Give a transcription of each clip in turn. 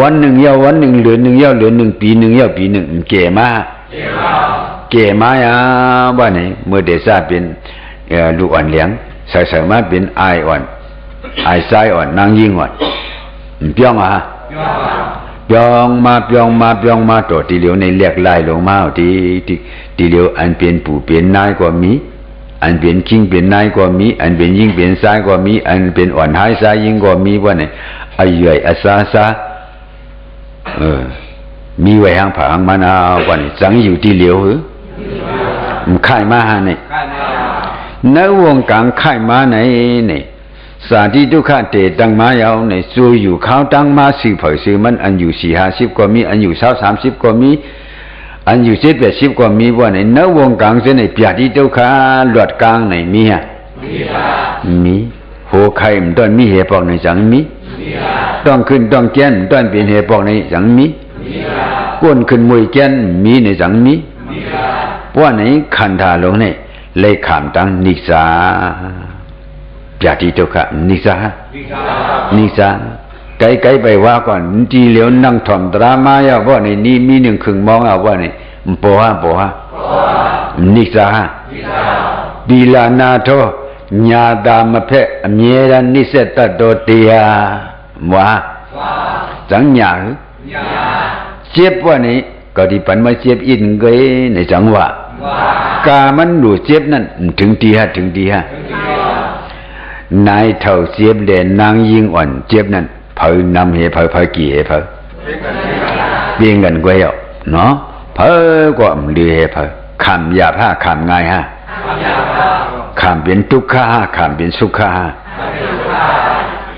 วันหนึ่งเย้าวันหนึ่งเหลือหนึ่งเย้าเหลือหนึ่งปีหนึ่งเย้าปีหนึ่งเก๋มาเก๋มาอ่ะบ้านไหนเมื่อเดซ่าเป็นลูกอ่อนเลี้ยงใส่มาเป็นไออ่อนไอไซอ่อนนางยิ่งอ่อนเปียงอ่ะเปียงมาตัวทีเดียวในเรียกไล่ลงมาทีเดียวอันเป็นปู่เป็นนายกว่ามีอันเป็นคิงเป็นนายกว่ามีอันเป็นยิ่งเป็นไซกว่ามีอันเป็นอ่อนหายไซยิ่งกว่ามีบ้านไหนไอ้ใหญ่อาซามีไว้หางผางมันเอาวันจังอยู่ที่เหลียวหรือมันค่ายมาเนี่ยในวงการค่ายมาเนี่ยสาธิตุขะเตตังมายาวเนี่ยสู้อยู่เขาตั้งมาสื่อเผยสื่อมันอันอยู่40-50ก็มีอันอยู่30ก็มีอันอยู่70-80ก็มีว่าเนี่ยในวงการเส้นในปฏิตุขะหลวดกลางเนี่ยมีฮะมีหัวไข่มันต้นมีเหตุปอกในจังมีต้องขึ้นต้องแก่นต้นเป็นเหตุปอกในจังมีก้นขึ้นมวยแก่นมีในจังมีว่าไหนขันธาลงเนี่ยเลยขามตังนิสาปฏิทุกขะนิสาไกลไปว่าก่อนทีเหลียวนั่งถ่อมตรามายาว่าในนี้มีหนึ่งครึ่งมองเอาว่าในปะฮะนิสาปีลานาโทญาตามะเพะอเมรันนิเสตโตติยาวะจังหยาเจ็บว่านี่ก็ที่ปันมาเจ็บอินเกยในจังหวะกามันดูเจ็บนั่นถึงทีฮะนายเท่าเจ็บเด่นนางยิงอ่อนเจ็บนั่นเผานำเหเผากี่เหเผาเบี่ยงกันกวยอ่ะเนาะเผาก็มลือเหเผาคำหยาบห้าคำง่ายฮะคำเป็นทุกข์ห้าคำเป็นสุขห้า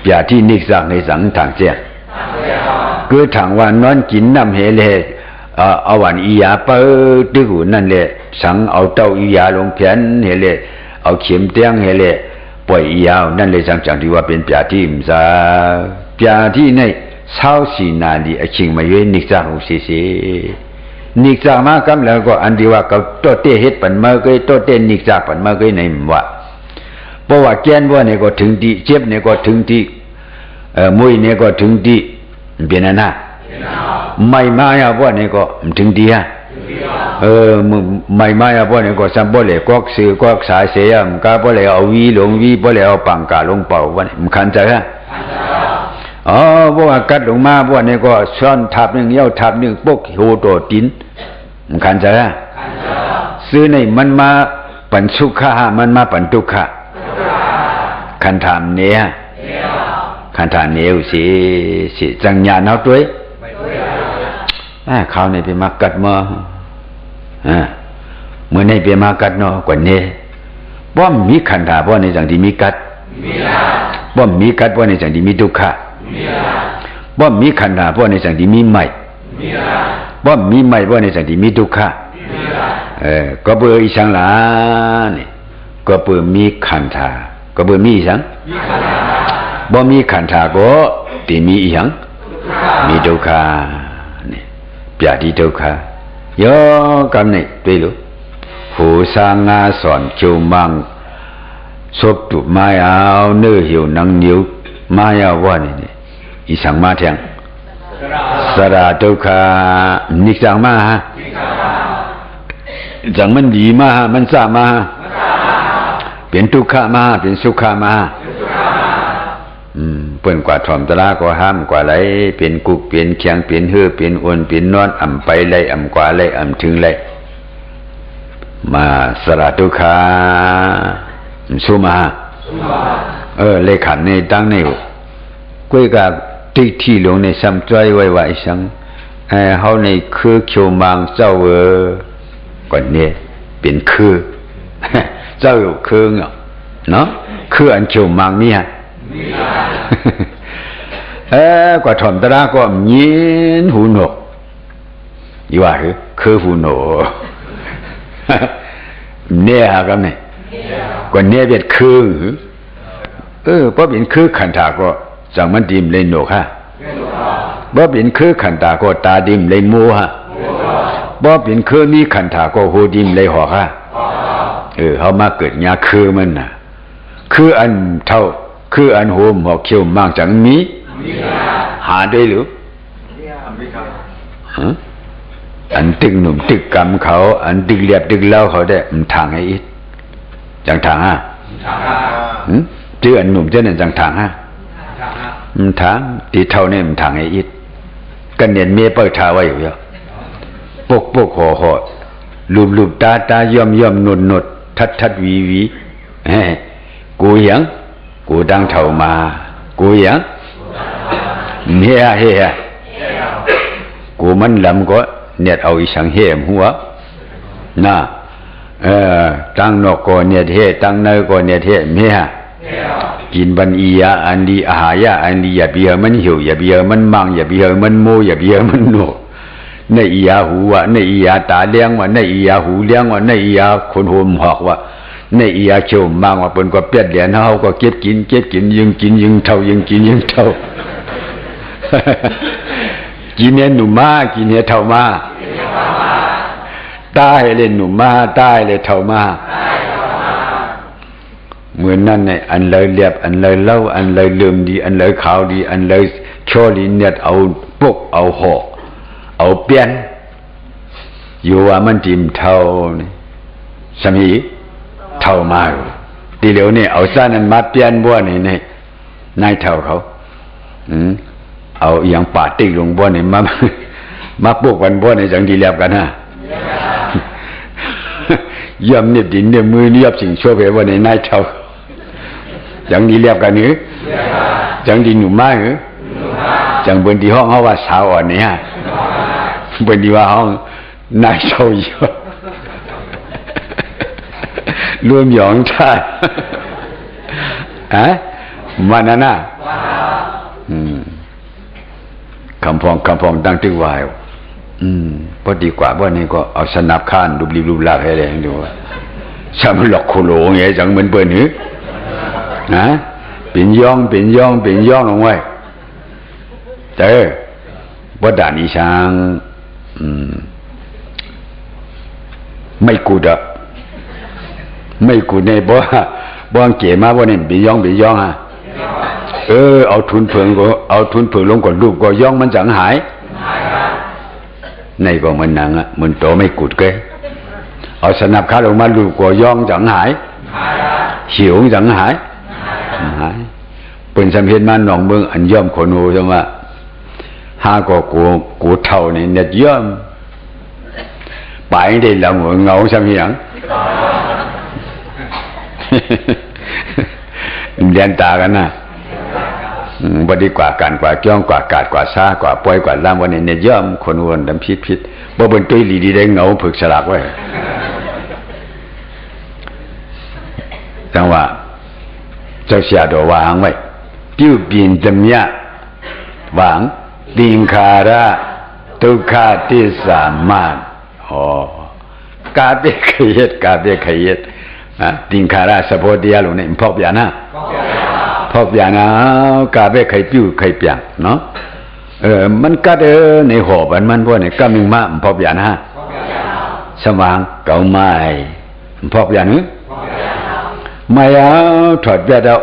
อย่าที่นิสังในสังทางเจียคือทางวันนอนกินน้ำเหเลเอาวันอียาเปิดตึกหูนั่นแหละสังเอาเต้าอียาลงแขนเหเลเอาเข็มเตียงเหเลปล่อยอียาวนั่นเลยสังจังที่ว่าเป็นปยาที่มซาปยาที่ในเช้าสีนาดีอชิงมาเยนิสังหูสีนิสังมากำแล้วก็อันที่ว่าเขาโตเตเฮ็ดปันมาเกยโตเตนิสังปันมาเกยในว่าเพราะว่าแกนว่าเนี่ยก็ถึงที่เจ็บเนี่ยก็ถึงที่มวยเนี่ยก็ถึงที่เป็นน่ะไม่มาอ่ะว่าเนี่ยก็ถึงที่ฮะไม่มาอ่ะว่าเนี่ยก็สัมบ่เลยกอกซื้อกอกสายเสียมก็บ่เลยเอาวีลงวีบ่เลยเอาปังกาลงเป่าว่าเนี่ยมันคันใจฮะบ่ว่ากัดลงมาบ่เนี่ยก็ซ้อนทับนึงเย้าทับนึงปกโหโตตินมันคันใจฮะซื้อในมันมาปันสุขะมันมาปันทุกขะคันถามเนี่ยคันถามเนี่ยสิจังญาณเอาด้วยเขาในเป็นมากัดมาเมื่อในเป็นมากัดเนาะกว่านี้บ่มีขันธาบ่ในจังที่มีกัดบ่มีกัดบ่ในจังที่มีทุกขะบ่มีขันธาบ่ในจังที่มีใหม่บ่มีใหม่บ่ในจังที่มีทุกขะก็เบื่ออีสังหลานี่ก็เบื่อมีขันธาก็เบื่อมีสังบ่มีขันธาก็ที่มีอีหยังมีทุกขะนี่ปยาที่ทุกขะโยกำนี่တွေ့လို့หูสางาสอนคิวมังศพตุมายาวเนื้อหิวนังนิ้วมายาวว่านี่อีสังมาเทียงสระทุกขะนิสังมาฮะจังมันดีมามันสามาเป็นทุกขะมาเป็นสุขะมาเปิ้นกว่าถ่อมตะลาก็ห้ามกว่าไหลเป็นกุกเป็นเคียงเป็นเฮือเป็นอ้วนเป็นนอนอ่ำไปไหลอ่ำกว่าไหลอ่ำถึงไหลมาสระทุกขาสุมาเลยขันในตั้งในกวยกับติที่ลงในซ้ำจ้อยไว้ไว้สังเฮาในคือเขียวมังเจ้าก่อนนี้เป็นคือเจ้าอยู่คือเนาะคืออันเขียวมังนี่ฮะกว่าถ่อมตราก็ยินหูหนกอยู่ว่าคือหูหนกเนี่ยครับเนี่ยกว่าเนี่ยเป็นคือเพราะเป็นคือขันธาก็จังมันดิมเลยหนกฮะเพราะเป็นคือขันธาก็ตาดิมเลยมูฮะเพราะเป็นคือมีขันธาก็หูดิมเลยหอกฮะเขามาเกิดญาคือมันน่ะคืออันเท่าคืออันโหมหอกเขียวมากจังมีหาได้หรือ อันตึกหนุ่มตึกกำเขาอันตึกเรียบตึกเล่าเขาได้มันทางให้อีกจังทางฮะชื่ออันหนุ่มเจ้านั่นจังทางฮะมันทางตีเท่านี่มันทางให้อีกกันเนียนเมียเปิดทาไว้อยู่เยอะปกห่อลูบตาย่อมนดทัดวีกูหยังกูดังเท่ามากูหยังเฮียกูมันลำก็เนียดเอาอีสังเฮมหัวน่ะตั้งนอกก็เนียดเฮตั้งเนยก็เนียดเฮเมียกินบันอียาอันดีอาหารยาอันดีอย่าเบียมันหิวอย่าเบียมันมังอย่าเบียมันโมอย่าเบียมันโนในอียาหูวะในอียาตาเลี้ยงวะในอียาหูเลี้ยงวะในอียาคนโหมหอกวะในอียาเขียวมังวะเปิ้นก็เปียดเหรียญเฮาก็เก็บกินยิงกินยิงเท่ายิงกินยิงเท่ากินเนี่ยหนุ่มมากินเนี่ยเท่ามาตายเลยหนุ่มมาตายเลยเท่ามาเหมือนนั่นเนี่ยอันเลยเรียบอันเลยเล่าอันเลยลืมดีอันเลยขาวดีอันเลยโชลีเนี่ยเอาปกเอาห่อเอาเปลี่ยนอยู่ว่ามันจิมเท่านี่สมีเท่ามาทีเดียวนี่เอาซ่านั้นมาเปลี่ยนบ้วนนี่นายเท่าเขาเอาอย่างป่าติ๊กลงบ้วนนี่มาปลูกวันบ้วนนี่จังดีเรียบกันฮะย่ำเนียบดินเนี่ยมือเนียบสิ่งชั่วไปว่าในนายเท่าจังดีเรียบกันหรือจังดีหนุ่มมากหรือจังบนที่ห้องเขาว่าสาวอ่อนเนี่ยบนที่ว่าห้องนายเท่าเยอะรวมหยองชาฮะมันน่ะคำพองตั้งตึกวายพอดีกว่าว่านี่ก็เอาสนับข้านรูปลากให้แรงดูช่างมันหลอกโคโลไงจังเหมือนเปิ้นหรือนะเป็นย่องลงไว้เจอว่าด่านอีช้างไม่กูดะไม่กูในบ่เก๋มาบ่นี่เป็นย่องฮะเอาทุนเพิงลงก่อนรูปก็ย่องมันจังหายในก็มันนังอ่ะมันโตไม่กุดเกเอาสนับขาลงมาลูกก็ย่องจังหายหิวจังหายเป็นสำเพ็ญมาหนองเมืองอันย่อมโคโนจังว่าห้าก็กูเท่านี่เน็ดย่อมไปได้แล้วเงาสำเพียงเรียนตากันนะบดีกว่าการกว่าจ้องกว่ากาดกว่าซ่ากว่าปล่อยกว่าล่ามวันนี้เนี่ยย่อมคนวนดำพิษบ่บนตุ้ยลีดีได้เงาผึกสลักไว้จังว่าเจ้าเสียดวางไว้ปิ้วปีนจำยะวางติงคาระทุกขาติสามารถกาเปขยัดติงคาระสะโพธิยาลงในพอบยานะพอบยานะกาเปไข่ปิ้วไข่เปียงเนาะมันกัดในหอบมันพวกนี้กำลังมาพอบยานะสว่างเก่าไม้พอบยานึไม่เอาถอดเบียดเอา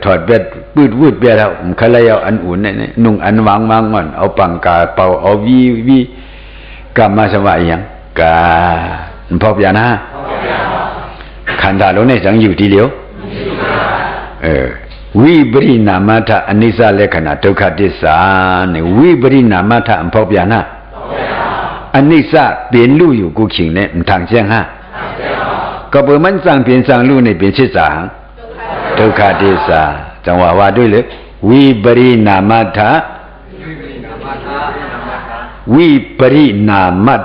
ถอดเบียดวืดเบียดเอาใครเอาอันอุ่นนี่นุ่งอันวางก่อนเอาปังกาเป่าเอาวีกลับมาสว่างอย่างกาพอบยานะขันธาลงในสังอยู่ทีเดียววิบริณามะอนิสสะเลขณะทุกขติสาเนี่ยวิบริณามะอันพบยานะอนิสสะเปลี่ยนลู่อยู่กูขิงเนี่ยทางเชียงฮะก็เปิดมันสั่งเปลี่ยนสั่งลู่ในเปลี่ยนชิดสาทุกขติสาจังหวะว่าด้วยเลยวิบริณามะวิปริณามะ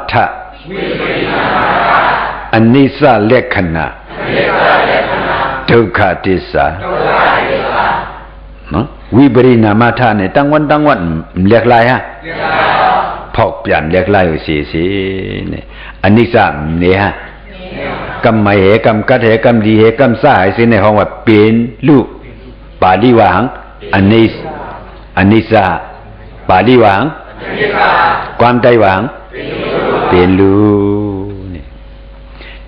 อนิสสะเลขณะทุกขติสาวิบริณามะเนี่ยตั้งวันเรียกลายฮะพอกเปลี่ยนเรียกลายอยู่สีเนี่ยอันนี้สามเนี่ยฮะกรรมไม่เหกรรมกัดเหกรรมดีเหกรรมซ่าให้สิในห้องว่าเปลี่ยนลูกปาลีวังอันนี้สาปาลีวังความใจวังเปลี่ยนลู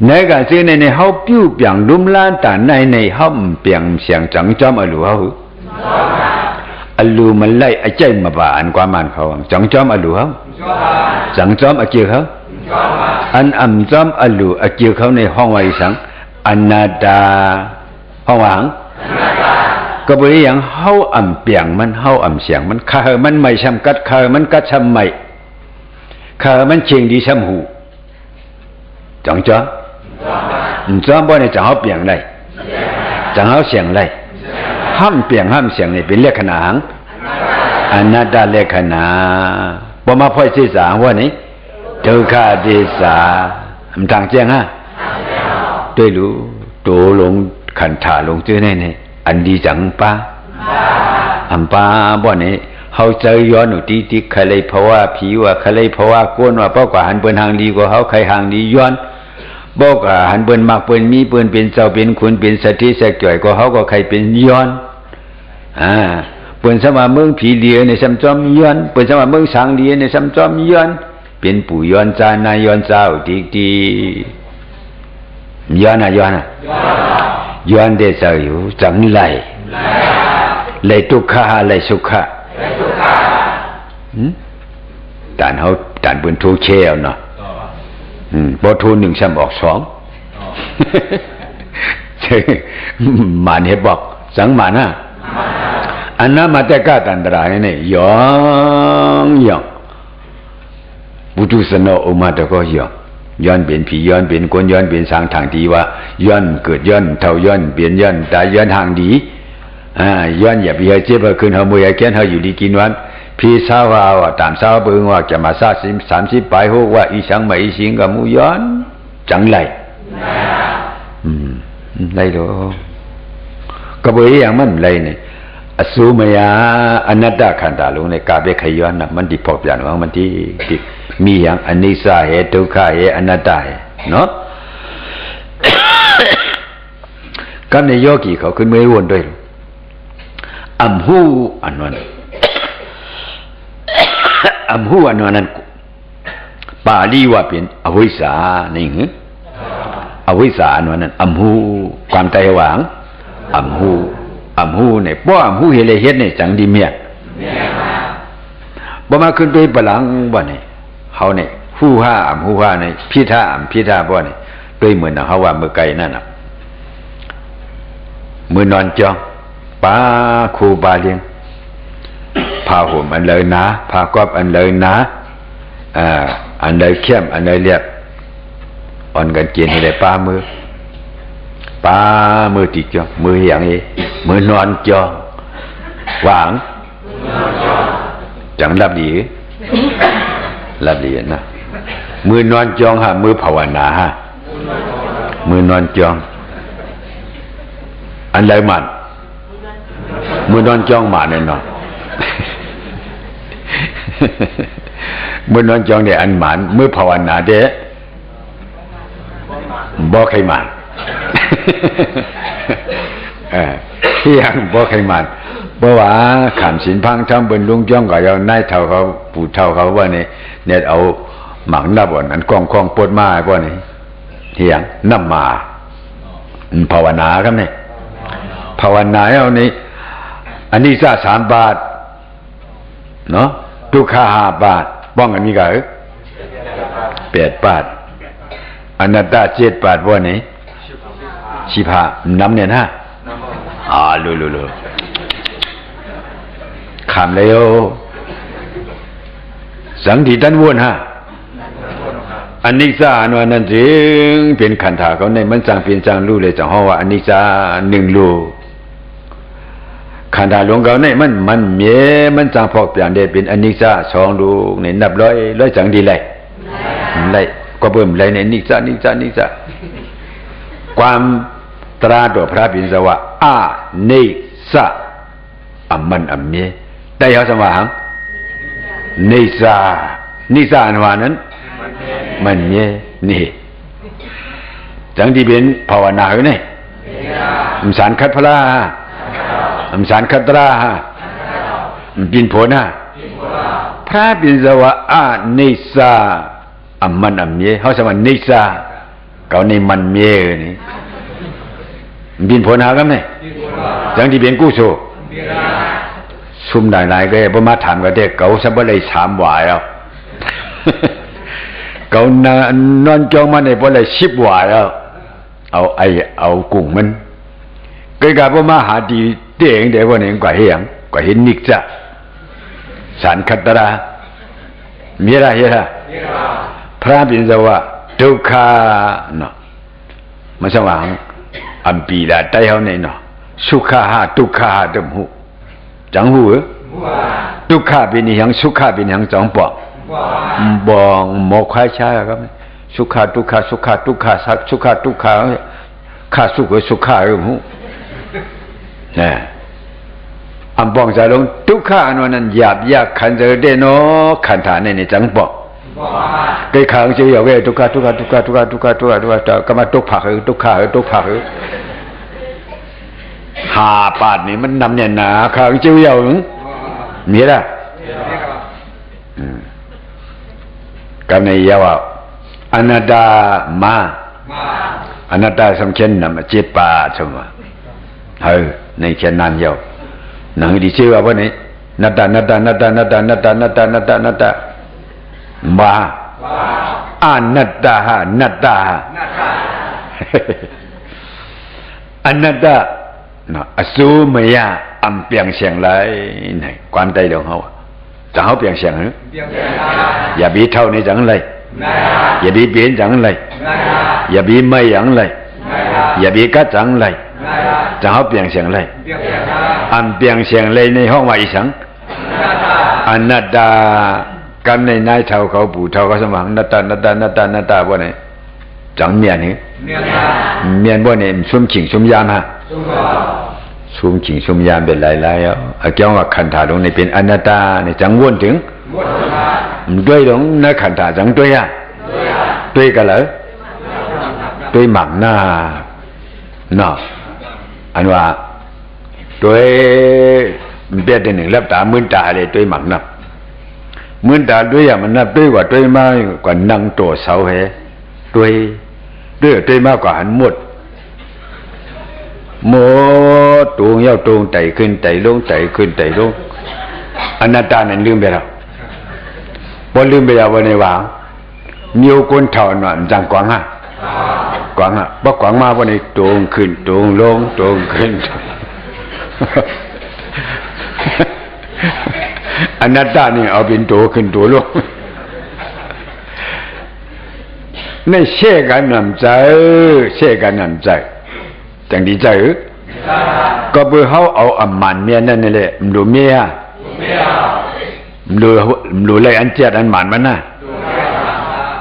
ในการซื้อในเขาปิ้วเปลี่ยนลุ่มล้านแต่ในเขาเปลี่ยนเสียงจังจอมอรูเขาอ อลูมันไล่ไอ้ใจมาบ้านความมันเขาจังจอมอลูเขาจังจอมอเกียวเขาอันอ่ำจอมอลูอเกียวเขาในห้องไว้สังอนาดาห้องหวังก็บริอย่างเฮาอ่ำเปียงมันเฮาอ่ำเสียงมันคามันไม่ช้ำกัดคามันกัดช้ำไม่คามันเชียงดีช้ำหูจังจอมจอมบ่ในจังเฮาเปียงได้จังเฮาเสียงได้ห้ามเปียงห้ามเสียงนี่เป็นเลขขณะหังอนัตตเลขขณะบ่มาพ่อยศีรษะว่านี่ဒုက္ခသစ္စာမတန်ကျင်ဟာတွေ့လို့တိုးလုံးခန္ဓာလုံးကျွေးနေနေအန္ဒီจังပါအမ်ပါဘောနေဟောใจย้อนတီတီခလေးဘဝဖြီဝခလေးဘဝကိုနဝပောက်ကဟန်ပွန်ဟန်ဒီကိုဟောခိုင်ဟန်ဒီย้อนบอกหันเปิ้นมักเปิ้นมีเปิ้นเป็นเจ้าเป็นขุนเป็นสถิสักจ่อยก็เฮาก็ใครเป็นย้อนเปิ้นสมาเมืองผีเลียในซ้ำจอมย้อนเปิ้นสมาเมืองสังเลียในซ้ำจอมย้อนเป็นปู่ย้อนจานายย้อนเจ้าดีย้อนย้อนย้อนได้เจ้าอยู่จังไล่ทุกขะไล่สุขะตานเฮาตานเปิ้นทุกเชี่ยวเนาะพอทูหนึ่งซ้ำออกสองมาเนี่ยบอกสังมานะอันนั้นมาแต่ก้าตันตรายเนี่ยยองบุตุสนออุมาตะก็ยองย้อนเป็นผีย้อนเป็นคนย้อนเป็นสางทางดีว่าย้อนเกิดย้อนเท่าย้อนเปลี่ยนย้อนตายย้อนทางดีย้อนอย่าไปเจ็บขึ้นเฮาบ่อยากแค้นเฮาอยู่ดีกินวันพี่สาวว่าตามสาวเบิ่งว่าจะมา30ไปโหว่าอีสังไม่อีสิงก็มูย้อนจังไล่ไล่โลก็บ่อย่างมันไล่นี่อสุมยาอนัตตขันธาลงในกาเบขย้อนน่ะมันที่พอเปลี่ยนว่ามันที่มีอย่างอนิจจเหตุทุกขเหตุอนัตตาเนาะก็ในโยกีเขาขึ้นมือวนด้วยอัมหูอันนั้นอัมหูอันนั้นปาลีว่าเป็นอวิชชานี่หรืออวิชชาอันนั้นอัมหูความใจหวังอัมหูเนี่ยป้ออัมหูเฮเลเฮ็ดเนี่ยจังดีเมียบ่มาขึ้นด้วยปลังบ่เนี่ยเฮาเนี่ยฮู้ห้าอัมฮู้ห้าเนี่ยพิธาอัมพิธาบ่เนี่ยด้วยเหมือนเฮาว่ามื้อไกลนั่นน่ะมื้อนอนจองป้าครูบาเลี้ยงผ้าห่มอันเลยนะผ้ากอบอันเลยนะอันเลยเข้มอันเลยเรียบอ่อนกันเกียนให้ได้ป้ามือติดจอมืออย่างนี้มือนอนจอหวางจังรับดีนะมือนอนจองฮะมือภาวนาฮะมือนอนจองอันเลยมันมือนอนจองมาแน่นอนมือนอนจองได้อันหมานมือภาวนาเด้บ่ใครมันที่ยังบ่ใครมันบ่ว่าขามศีลพังทำบนลุงจ้องก็เอานายเท่าเขาปู่เท่าเขาว่าเนี่ยเอาหมักนับอันนั้นกองปวดมาว่านี่ที่ยังนำมาภาวนาครับเนี่ยภาวนาเอานี่อันนี้ซะ3 บาทเนาะทุกขา5 บาทป้องกันมีก็8 บาทอนัตตา7 บาทว่านี่ชิพาน้ำเนี่ยนะลูขามเลยโอสังทิตันวนฮะอันนี้ซาอันว่านั่นจริงเป็นขันธาเขาในมันจังเป็นจังรู้เลยจังเฮาว่าอันนี้ซา1 รูขันธาหลวงเขาในมันเมมันจังพอกเปลี่ยนได้เป็นอันนี้ซา2 รูในนับร้อยจังดีเลยก็เบิ่มเลยในนิจาความตราตัวพระปิณสวะอานิสะอัมมันอัมเมได้เฮาสมาหังนิสาอันว่านั้นมันเมนี่จังที่เป็นภาวนาอยู่นี่สารคัดพระสารคัดตราปินโผนะพระปิณสวะอานิสาอัมมันอัมเมเฮาสมานิสาเก่าในมันเมนี่บินผลหากันไหมจังที่เป็นกู้โซ ซุ่มหลายๆก็บ่มาถามก็ได้เก่าซะบ่ได้ถามว่าแล้วเก่านอนจองมาได้บ่ได้10ว่าแล้วเอากุ้งมันก็กะบ่มาหาดีเตงได้บ่นี่กว่าเฮียงกว่าเห็นนิกจะสารคัตตรามีอะไรเฮ็ดล่ะพระบิณฑว่าဒုက္ခเนาะမဆောင်အောင်အံပီလာတိုက်ဟောင်းနေနော်สุขะဒုက္ခတမှုจังหูဒုက္ခပိနိယံสุขပိနိယံจังป่บ่หมอควายช้าครับสุขะဒုက္ခสุขะဒုက္ခสุขะဒုက္ขข้าสุขสุขะหูนะอันป้องจะลงทุกข้าอันนั้นหยาบยากขันเจอได้เนาะขันฐานนี่จังป่ไอ้ขังเจียวเว้ทุกข้าก็มาทุกผักทุกข้าหาปาดนี่มันนำเนี่ยหนาขังเจียวมีละกันในยาวอนัตตามาอนัตตาสำคัญนำเจ็บปาใช่ไหมในเช่นนั้นยาวนังดีชื่อว่านี่นัตตามาอนัตตาอนัตตานะอสูมยาอันเปลี่ยนเสียงไรนี่ความใจของเขาจะเขาเปลี่ยนเสียงหรืออย่าบีเท่านี้จังเลยอย่าบีเปลี่ยนจังเลยอย่าบีไม่จังเลยอย่าบีกัดจังเลยจะเขาเปลี่ยนเสียงไรอันเปลี่ยนเสียงเลยในห้องว่าอีสังอนัตตากันในนายเท่าเขาปู่เท่าเขาสมังนัตตาบ่เนี่ยจังเมียนนี่เมียนบ่เนี่ยซุ่มขิงซุ่มยามฮะซุ่มขิงซุ่มยามเป็นหลายๆอ่ะเกี่ยวกับขันธ์ตรงนี้เป็นอนัตตาเนี่ยจังวนถึงด้วยตรงนักขันธ์จังด้วยอ่ะด้วยกันเหรอด้วยหมักหน้าเนาะอันว่าด้วยเบียดหนึ่งรับตามื่นตาเลยด้วยหมักนับมื่นตาด้วยอ่ะมันนับด้วยกว่าด้วยมากกว่านั่งตัวเสาเหด้วยมากกว่าหันหมดตูงเย้าตูงไต่ขึ้นไต่ลงไต่ขึ้นไต่ลงอนัตตานั้นลืมไปแล้วพอลืมไปแล้ววันนี้ว่ามีคนเท่านั้นจังกวางฮะบ่กวางมาวันนี้ตูงขึ้นตูงลงตูงขึ้นอนัตตานี่เอาเป็นตัวขึ้นตัวลงในเชื่อกันนำใจจังดีใจก็เพื่อเขาเอาอำมันเมียนั่นนี่แหละมันดูเมียมันดูเลยอันเจ็ดอันหมันมันน่ะ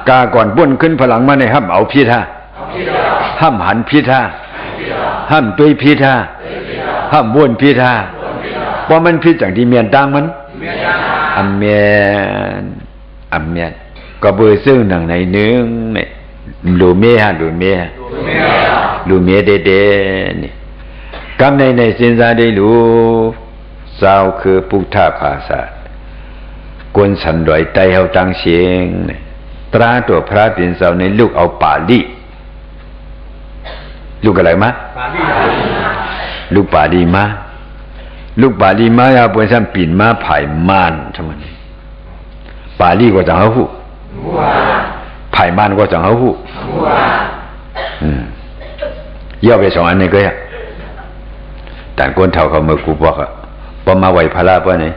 กาก่อนป้นขึ้นพลังมาในห้ามเอาพิธาห้ามหันพิธาห้ามตุยพิธาห้ามบ้วนพิธาเพราะมันพิจังที่เมียนตังมันอำเมียนก็เบอร์ซึ่งหนังในเนื้อเนี่ยดูเมียเด็ดๆนี่กำในสินซาได้รู้สาวคือพุทธภาษากวนสันดอยไตเฮาตังเสียงตราตัวพระปิ่นเสาในลูกเอาปาลีลูกอะไรมาลูกปาลีมาอย่าเปิ้นซ้ํปิ่นมาไผ่มานทั้งนั้นปาลีก็จังเฮาฮู้ไผ่มานก็จังเฮาฮู้要ไปสองอันนี้ก็อ่ะแต่คนเฒ่าเขาเมื่อกูบอกอ่ะพอมาไหวพระป่ะนี่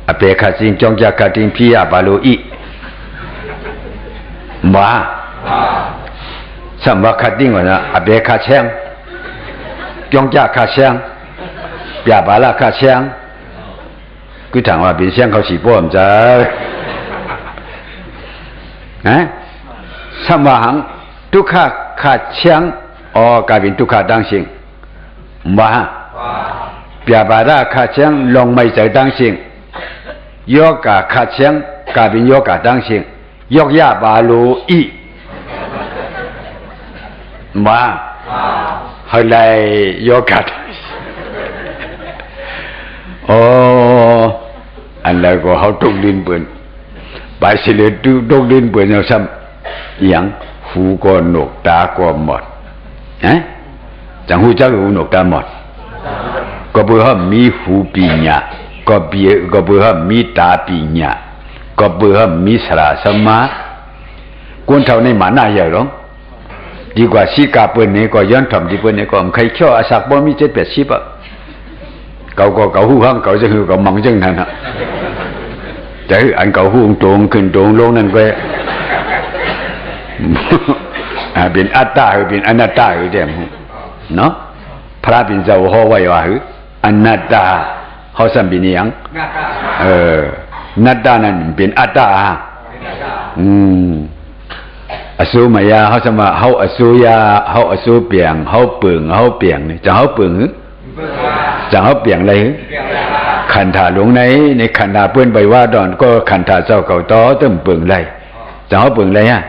อเปคาสิงจงจากกติงพิยาบาโลอิมาสัมว่าคติงว่านะอเปคาเชียงจงจากคาเชียงปยาบาลาคาเชียงกูถามว่าเป็นเชียงเขาสิบ่มจ้าสัมว่าหังทุกขะขาดเชียงกลายเป็นทุกขะดังสิงมาปยาบาลาขาดเชียงลงไม่ใจดังสิงโยกะขาดเชียงกลายเป็นโยกะดังสิงยกยาบาโลอีมาเฮลัยโยกะอันแล้วก็เขาตกดินเปิ่นไปสิเลยตกดินเปิ่นเอาซ้ำอย่างหูก็หนกตาก็หมดจังหูจักหูหนกตาหมด ก็บ่ฮัมมีหูปีญาก็บ่ฮัมมีตาปีญาก็บ่ฮัมมีสระสมากุนเท่าในมานาอย่าหรอกดีกว่าสิกาเปิ้นนี่ก็ย้อนถมที่เปิ้นนี่ก็ใครเขียวอาศักบ่มี7-80อ่ะเก่าก็เก่าหูฮังเก่าจะคือก็มองจังนั้นน่ะแต่อันเก่าหูตรงขึ้นตรงลงนั่นก็เป็นอัตตาเป็นอนัตตาอยู่เด้เนาะพระเป็นเจ้าฮอไว้ว่าคืออนัตตาเฮาซ้ํเป็นหยังนัตตานั้นเป็นอัตตาอสูมายาเฮาจะมาเฮาอสูยาเฮาอสูเปียงเฮาเปิงเฮาเปียงนี่จะเฮาเปิงจะเฮาเปียงอะไรขันธาหลงในขันธาเปิ้นไปว่าดอนก็ขันธาเจ้าเก่าต่อตึ้มเปิงไรจะเฮาเปิงไรฮะ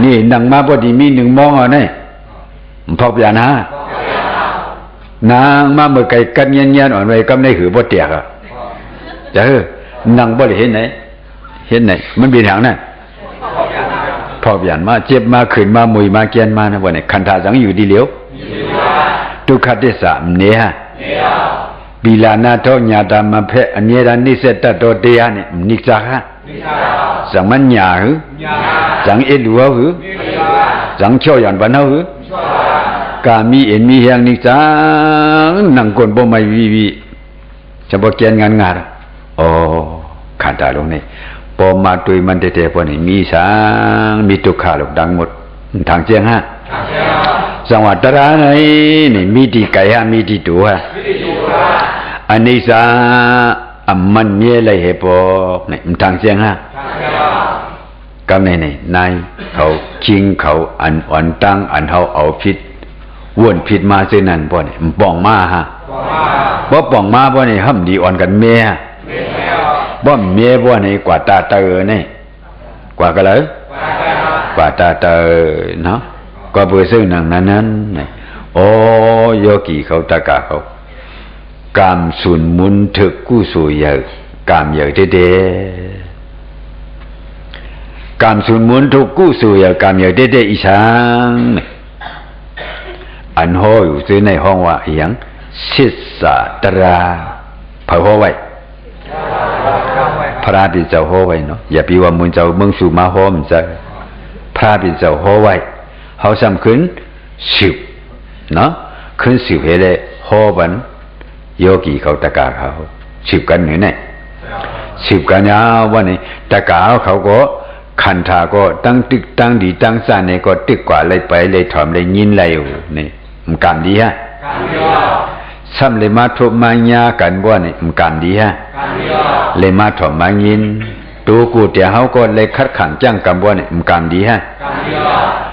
นี่นั่งมาพอดีมี1มองเอานี่พอกยานะนางมาเมื่อไก่กันเงียนๆอ่อนไว้กำในหือบ่เตียกอ่ะจะนั่งบ่ได้เห็นไหนมันเป็นหยังน่ะพอกยานมาเจ็บมาขึ้นมามุยมาเกียนมานะว่านี่ขันธาสังอยู่ดีเหลียวทุกขติสามเนี่ยปีลานาโทญาตามะเพอเนรานิเสตโตเตยะนี่นิจาคะสังมัญญาหือสังเอลัวหือสังเชี่ยวหยันปานหือกามีเอ็นมีเฮียงนิจานั่งกนบ่ไม่วิจะบ่เกียนงานโอ้ขันธาลงนี่พอมาตุยมันเตะๆพอนี่มีสังมีทุกขาลูกดังหมดทางเจียงฮะสังวัตระไหนนี่มีที่ไกฮะมีที่ตัวฮะอันนี้ซะมันเมียเลยเหปอกนี่ทางเจียงฮะกำนี่นายเขาคิงเขาอันอ่อนตั้งอันเฮาเอาผิดวนผิดมาซื่อนั่นบ่นี่ป้องมาฮะบ่ป้องมาบ่นี่ห่ำดีอ่อนกันเมียบ่เมียบ่นี่กว่าตาเตอนี่กว่ากันเลยกว่าตาเตอเนาะก็เบอร์ซึ่งนั้นนี่โอ้โยกีเขาตะกะเขากามสุนมุนถึกกู้สู่เยอะกามเยอะเด้กามสุนมุนถึกกู้สู่เยอะกามเยอะเด้อีสังอันโหอยู่ซื่อในห้องว่าอีหยังศิษสาตราเผาโหไว้พระบิดเจ้าโหไว้เนาะอย่าปีว่ามึงเจ้ามึงสู่มาโหมซะพระบิดเจ้าโหไว้เฮาซ้ำขึ้นสิบเนาะขึ้นสิบเฮเลยโหบันโยกีเขาตะกาเขาสิบกันหรือไงสิบกันยาววันนี้ตะกาเขาก็ขันธาก็ตั้งตึกตั้งดีตั้งสานเนี่ยก็ตึกกว่าเลยไปเลยถอมเลยยินเลยอยู่นี่มันกรรมดีฮะซ้ำเลยมาทุบมาญากันบ่นี่มันกรรมดีฮะเลยมาถอมมายินตัวกูเตียเขาก็เลยคัดขันจ้างกรรมบ่นี่มันกรรมดีฮะ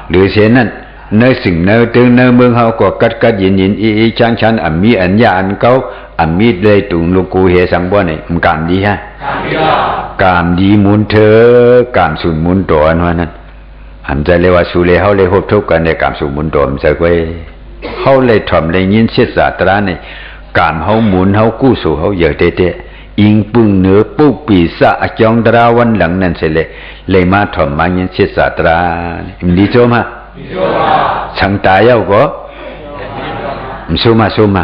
หรือเช่นนั้นในสิ่งในตึงในเมืองเขาก็กัดยินอีชันอันมีอันยาอันเก่าอันมีเลยตุงลูกกูเฮสังบ่นี่มันกรรมดีฮะกรรมดีมุนเถอกรรมสุนมุนตัวนั้นอันใจเลยว่าสุเลเขาเลยหบทุกกันในกรรมสุนมุนตัวมันจะไว้เขาเลยถ่อมเลยยินเสียศาสตรานี่กรรมเขาหมุนเขากู้สู่เขาเยอะเตะอิงปึ้งเหนือปุ๊บปีศาจจองตราวันหลังนั่นเสร็จเลยมาถ่อมมายินเสียศาสตราดีโจมาช่างตายเอาก็สู้มา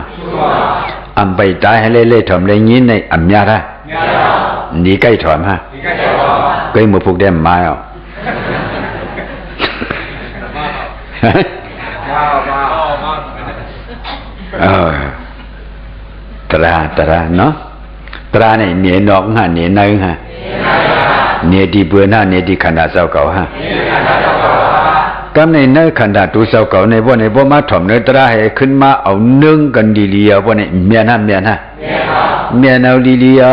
อันไปตายให้เล่ถ่อมเลยยินในอันยาละนี่ใกล้ถ่อมฮะใกล้มือพวกเดมมาเอาตราเนาะตราเนี่ยเหนียนอกฮะเหนียนเนื้อฮะเหนียดีเบื่อหน้าเหนียดีขันธ์เจ้าเก่าฮะกำในเนื้อขันธ์ตัวเจ้าเก่าในบ่มาถ่อมเนื้อตราให้ขึ้นมาเอานึ่งกันดีเลียวบ่เนี่ยเมียนะเมียเอาดีเลียว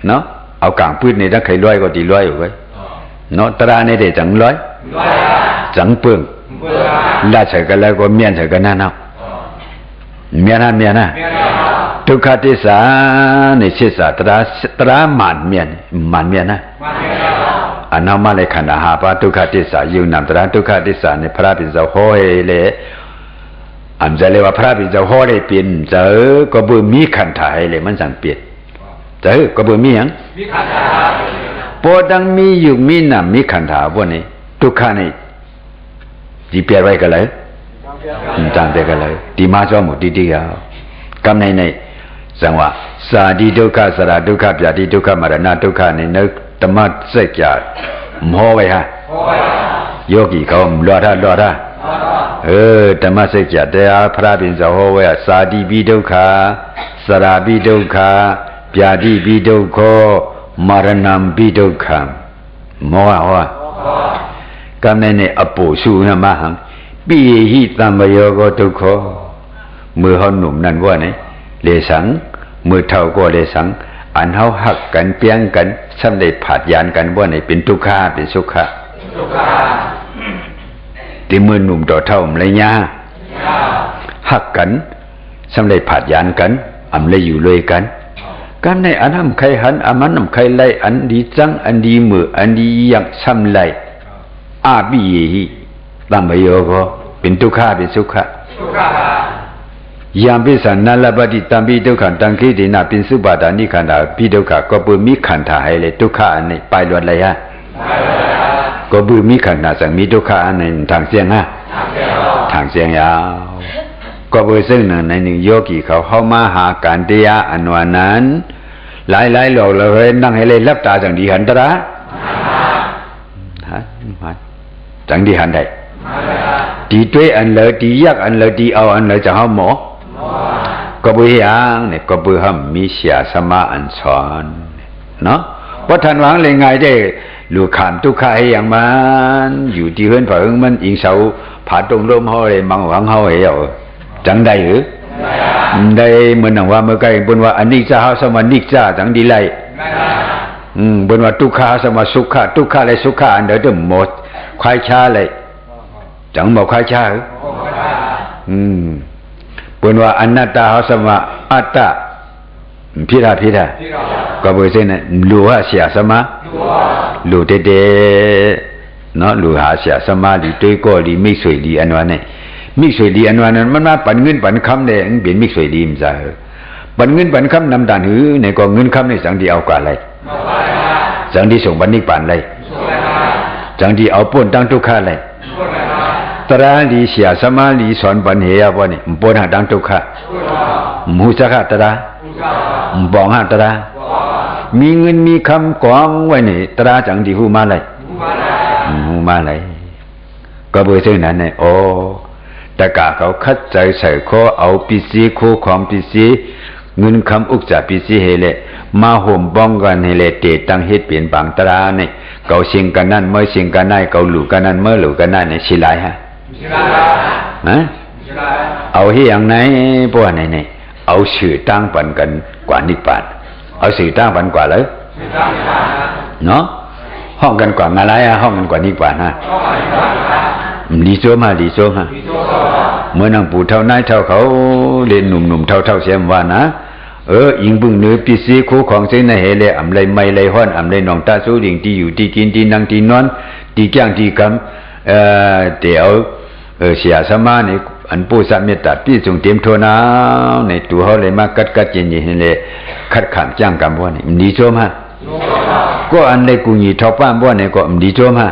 เนาะเอากลางพื้นในถ้าใครร้อยก็ดีร้อยอยู่ไว้เนาะตราในเด็ดจังร้อยจังเปิงลาใส่กันแล้วก็เมียนใส่กันนั่นเอาเมียนะทุกขติสาในศิษสาตราหมันเมียนนะอันนั้นมาเลยขันธ์หาปะทุกขติสาอยู่นำตราทุกขติสาในพระบิดาโหเลยอันจะเรียกว่าพระบิดาโหเลยเปลี่ยนเจอก็บ่มีขันธ์ให้เลยมันสั่งเปลี่ยนเจอก็บ่มีหยังมีขันธ์พอดังมีอยู่มีนำมีขันธ์บ่นี่ทุกขนี่จีเปลี่ยนไว้กันเลยจังเตกันเลยดีมาจ้อหมดดีๆอ่ะ กำในสังว่าสาดีทุกขสระทุกขปยาดีทุกขมรณะทุกขในนึกธรรมะเสกจามอไว้ฮะโยกีเขารอท่ธรรมะเสกจแต่พระบินจะโหไว้สาดีบิทุกขสระบิทุกขปยาดีบิทุกขมรณะบิทุกขมอฮะกำในอปุสุนะมหังปิหิตัมโยโกทุกขมือเขาหนุ่มนั่นว่าไงเลสังมือเท่าก็เลสังอันเขาหักกันเปียงกันซ้ำได้ผาดยานกันว่าไหนเป็นทุกข์เป็นสุขะที่มือหนุ่มต่อเท่ามันเลยยาหักกันซ้ำได้ผาดยานกันอำเลยอยู่เลยกันกันในอันนั้นใครหันอันนั้นใครไล่อันดีจังอันดีมืออันดียังซ้ำไล่อาบิหิตัมโยก็เป็นทุกข์เป็นสุขะยามพิสันนัลปฏิตัมปิทุกขันตังคิตินาปิสุปาทานิขันธาปิทุกขะก็ปุมิขันธาให้เลยทุกขะอันนี้ไปล้วนเลยฮะก็ปุมิขันธาสังมีทุกขะอันนี้ทางเสียงฮะทางเสียงยาวก็ปุซึ่งในหนึ่งโยกีเขามาหาการเตียอันวันนั้นหลายหลอกเลยนั่งให้เลยรับตาจังดีหันตระฮะจังดีหันได้ดีด้วยอันเลยดียักอันเลยดีเอาอันเลยจะเอาหมอก็บุยังเนี่ยก็บุหำมีเสียสมาอันสอนเนาะเพราะท่านวางเลยไงได้ลูกขามทุกข์ให้อย่างมันอยู่ที่เฮือนฝ่ายมันอิงเสาผาตรงร่มห้อยมังหวังห้อยเอาจังได้หรือได้เหมือนว่าเมื่อไกลบนว่าอันนี้จะหาสมานิกจะจังดีไรบนว่าทุกข์สมาสุขะทุกข์เลยสุขะอันเดิมหมดควายชาเลยจังบอกควายชาปนว่าอนัตตาเขาสมาอัตตาพิธาก็บอกเช่นนั้นลูหะเสียสมาลูเตเนาะลูหะเสียสมาลีตัวก็ลีไม่สวยลีอันวันนี้ไม่สวยลีอันวันนั้นมันมาปั่นเงินปั่นคำเนี่ยเปลี่ยนไม่สวยลีมันจะปั่นเงินปั่นคำนำด่านหือในก็เงินคำในสังที่เอากาอะไรสังที่ส่งบันนี้ปั่นอะไรสังที่เอาป่นตั้งทุกข้าอะไรตราลีเสียสมาลีสอนปัญเหยวันนี้ปนหาดังทุกขะมูจักตราบองหาตรามีเงินมีคำกองไว้นี่ตราจังดีหูมาเลยหูมาเลยก็เบอร์เท่านั้นเนี่ยโอ้ตะกะเขาคัดใจใส่ข้อเอาปิสีโคของปิสีเงินคำอุกจับปิสีเฮเลมาห่มบ้องกันเฮเลเตตั้งเฮ็ดเปลี่ยนบางตราเนี่ยเขาเสียงกันนั่นเมื่อเสียงกันนั่นเขาหลู่กันนั่นเมื่อหลู่กันนั่นเนี่ยสิไรฮะเอาที่อย่างไหนพวกไหนเอาสื่อตั้งปันกันกว่านิพพานเอาสื่อตั้งปันกว่าเลยเนาะห้องกันกว่าอะไรอะห้องกันกว่านิพพานฮะดีโซมาเมื่อนั่งปู่เท่านายเท่าเขาเล่นหนุ่มเท่าเสียมว่านะอิงบึงเนื้อปิสีคู่ของเส้นในเฮเลอำไรไม่ไรห้อนอำไรนองตาสู้ดิ่งที่อยู่ที่กินที่นั่งที่นอนที่แก้งที่กำเดี๋ยวเสียสมาในอันผู้สัมเมตตาพี่จงเตรียมโทนาในตัวเขาเลยมากัดเย็นเลยคัดขามจ้างกรรมว่านี่ดีโจมฮะก็อันในกุญีทอป้ามว่านี่ก็ดีโจมฮะ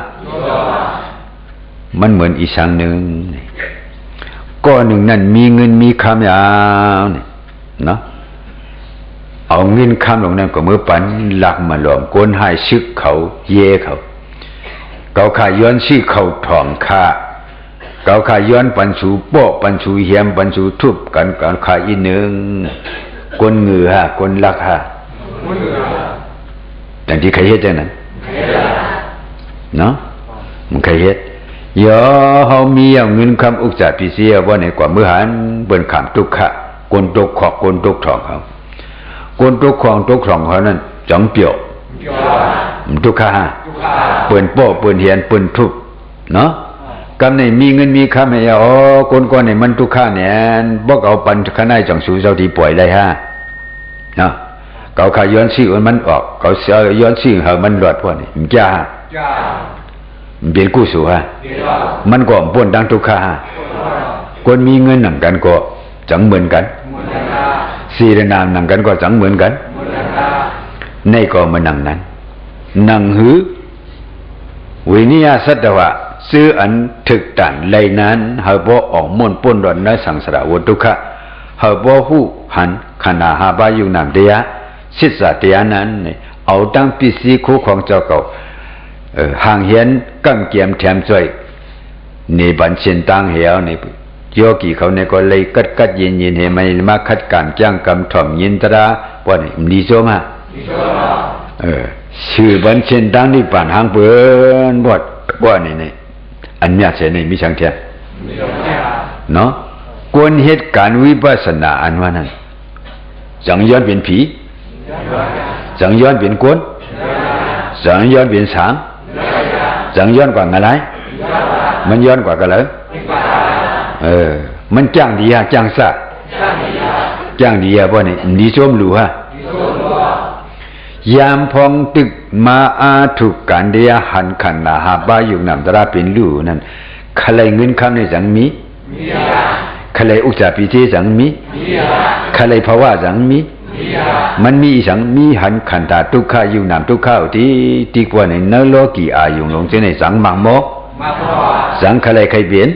มันเหมือนอีสังหนึ่งก็หนึ่งนั่นมีเงินมีคำยาวนี่เนาะเอาเงินคำลงนั้นก็มือปันหลักมาหลอมก้นหายซึกเขาเย่เขาขาย้อนซี่เขาทองค่าเขาขาย้อนปันสูโป๊ะปันสูเหียมปันสูทุบกันขาอีหนึ่งก้นเหงื่อก้นลักแต่ที่ใครเฮ็ดจังนั้นเนาะมันใครเฮ็ดย่อเฮามีเอาเงินคำอุกจัดพิเศษว่าในกว่ามือหันเบิ่นขามทุกขะกนตกขอกกนตกทองเขากนตกของตกทองเขานั้นจังเปียวทุกขะเปิ้นโป๊ะเปิ้นเหียนเปิ้นทุบเนาะกำในมีเงินมีคำให้คนก่อนนี่มันทุกขะเนี่ยบ่เอาปันข้างในจังสูเจ้าที่ป่วยได้ฮะเนาะเขาขาย้อนซี่มันออกเขาเสียย้อนซี่ให้มันหลอดพวกนี้มันจ้าเปลี่ยนกู้สู่ฮะมันก็ป่นดังทุกขะคนมีเงินหนังกันก็จังเหมือนกันสีระนามหนังกันก็จังเหมือนกันในก็มานั่งนั้นนั่งหือวินิยาสัตวะซื้ออันถึกตันเลยนั้นหาบ่ออกม่วนป่นดอนในสังสารวัตถุขะ เฮาบ่ฮู้หันขณะหาบาอยู่นำเดียศิษย์เดียนั้นเอาตั้งปิสีคู่ของเจ้าเก่าห่างเหียนกั้มเกียมแถมช่วยในบัญชีตั้งเหี่ยวในโยกีเขาเนี่ยก็เลยกัดยินเห็นไหมมาคัดการจ้างกำถ่อมยินตราว่านี่มีโซมาชื่อบัญชีตั้งนี่ป่านหางเปิ้นบดว่านี่อันนี้เสนี่มีช่างเทียนเนาะกวนเหตุการณ์วิปัสสนาอันว่านั้นจังย้อนเป็นผีจังย้อนเป็นกวนจังย้อนเป็นสางจังย้อนกว่าอะไรมันย้อนกว่ากันเลยมันจ้างดีฮะจ้างซะจ้างดีฮะบ่นี่ดีส้มหลูฮะยามพองตึกมาอาถูกการเดียหันขันนาหาบาอยู่นำตราเป็นหลูนั่นใครเงินคำในสังมีใครอุจจาปิเทสังมีใครภาวะสังมีมันมีสังมีหันขันตาทุกข้าอยู่นำทุกข้าที่กว่าในนรกีอายุลงเจในสังมังโมสังใครใครเปลี่ยน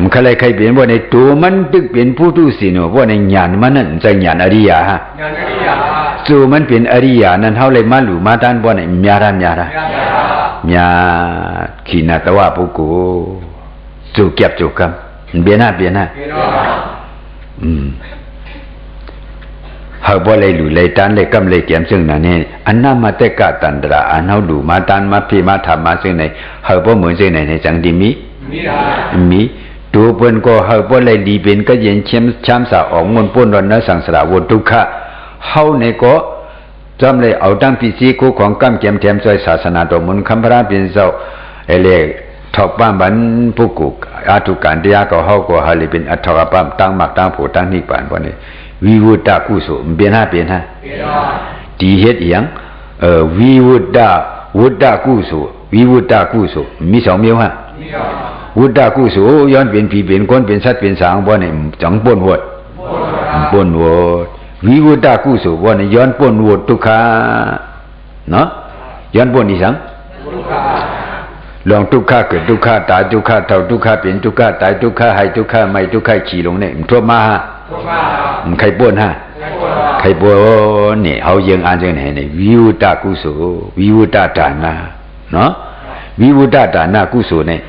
มันใครใครเปลี่ยนว่าในตัวมันตึกเปลี่ยนผู้ทุศีลว่าในญาณมันนั่นใจญาณอริยะฮะจู่มันเป็นอริยะนั้นเท่าไรมาหลู่มาด้านว่าในมีอะไรมีขีณาตวะปุกุจู่เก็บจู่กำเบียน่าเฮาบ่เลยหลู่เลยตานเลยกำเลยเก็บซึ่งนั่นนี่อันนั้นมาแต่กะตันตระอันเฮาหลู่มาตานมาพี่มาทำมาซึ่งในเฮาบ่เหมือนซึ่งในจังดีมีตัวเปิ้นก็เฮาบ่เลยดีเป็นก็เย็นช้ำสะออกมนต์ป่นรอนสังสารวัฏทุกขะเฮาในก็จำเลยเอาตั้งพิธีคู่ของกำเก็บแถมช่วยศาสนาตัวมนต์คำพระเป็นเจ้าเลทอกบ้านบันผู้กุกอาทุการเดียก็เฮาก็หาเลยเป็นอัตถกปามตั้งมักตั้งผู้ตั้งนิพพานบ่นี่วิวุตตะกุศลเปลี่ยนฮะดีเฮ็ดอีหยังวิวุตตะกุศลวิวุตตะกุศลมีสองมีฮะวุตตะกุศลย้อนเป็นผีเป็นคนเป็นสัตว์เป็นสางบ่นี่จังป่นหวดวิวุตตะกุศลบ่นี่ย้อนป่นหวดทุกขาเนาะย้อนป่นอีสังลองทุกขาเกิดทุกขาตายทุกขาเท่าทุกขาเป็นทุกขาตายทุกขาให้ทุกขาไม่ทุกขาขี่ลงเนี่ยทั่วมาฮะใครป่นฮะใครป่นนี่เฮายังอ่านจังไหนนี่วิวุตตะกุศลวิวุตตะฐานะเนาะวิวุตตะฐานะกุศลเนี่ย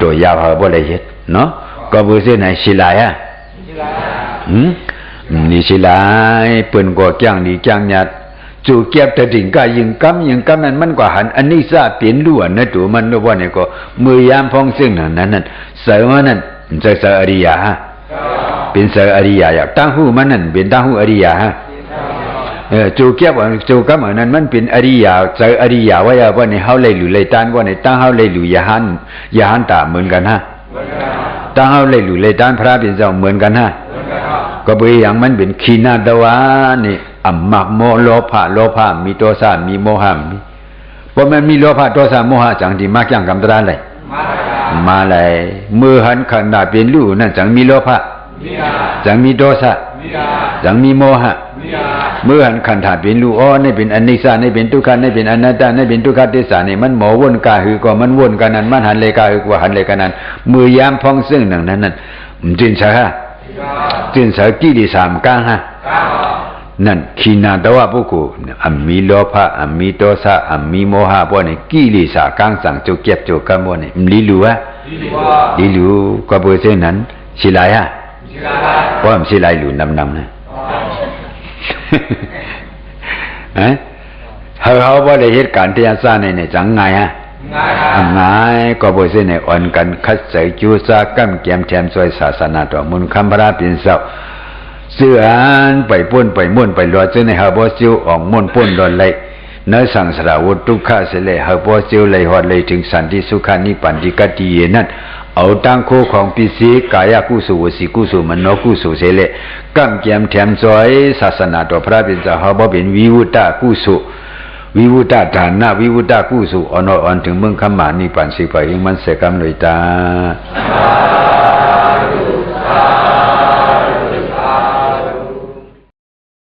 ตัวยาวเฮาบ่ได้เฮ็ดเนาะก็บ่ซิไหนศิลาฮะนี่ศิลาเปิ้นก็จ้างดีจ้างญาติจู่เก็บแต่ดิ่งก็ยิงกำนั้นมันก็หันอันนี้ซะเปลี่ยนล้วนนะตัวมันว่าเนี่ยก็มือยามพองซึ่งนั้นเสริมนั้นจะเสอริยะฮะเป็นเสอริยะอยากตั้งหูมันนั่นเป็นตั้งหูอริยะฮะจู่เก็บจู่กำนั้นมันเป็นอริยะเสอริยะว่าเนี่ยเฮาเลยหรือเลยตานว่าเนี่ยตั้งเฮาเลยหรือยะหันตาเหมือนกันฮะตั้งเฮาเลยหรือเลยตานพระเป็นเจ้าเหมือนกันฮะก็บ่อย่างมันเป็นขีณาตวะนี่อัมมักโมโลภะมีโทสะมีโมหะมีบ่แม่นมีโลภะโทสะโมหะจังที่มักอย่างกำตราเลยมาเลยมือหันขันดาเป็นรูนั่นจังมีโลภะจังมีโทสะจังมีโมหะมือหันขันธาเป็นรูอ๋อนี่เป็นอนิจจานี่เป็นทุกขันนี่เป็นอนัตตานี่เป็นทุกขเทศะนี่มันหมอวนกาหือก็มันวนกันนั้นมันหันเลยกาหือกว่าหันเลยกันนั้นมือยามพองซึ่งนั้นจินซะฮะจินสากิเลสามกังฮะนั่นขีณาตวะปุกุอัมมีโลภะอัมมีโทสะอัมมีโมหะบ่นี่กิเลสกังสังจุเก็บจุกันบ่นี่ลิลูฮะลิลูก็บ่เช่นนั้นสิหลายฮะบ่มสิหลายลูนำนะฮะเฮาบ่ได้เหตุการณ์ที่อันซ่าในจังไงฮะง่ายก็บ่เช่นในอ่อนกันคัดใส่จูซากำเกียมแถมช่วยศาสนาตัวมุนคำพระเป็นเจ้าเสื่อนไปป่นไปม่วนไปรอเจ้าในหาบ่ซิวออกม่วนป่นรอนเลยเนื้อสังสารวัฏทุกขะเสเลยหาบ่ซิวเลยฮอดเลยถึงสันติสุขานิพพานที่กติเยนั่นเอาตั้งโคของปิสีกายกุศลวสีกุศลมโนกุศลเสเลยกำเกียมแถมช่วยศาสนาตัวพระเป็นเจ้าหาบ่เป็นวิวุตตะกุศลวิวุตตะฐานะวิวุตตะกุศลอ่อนถึงเมืองคำหมานิพพานสิไปยังมันเสกำเลยตา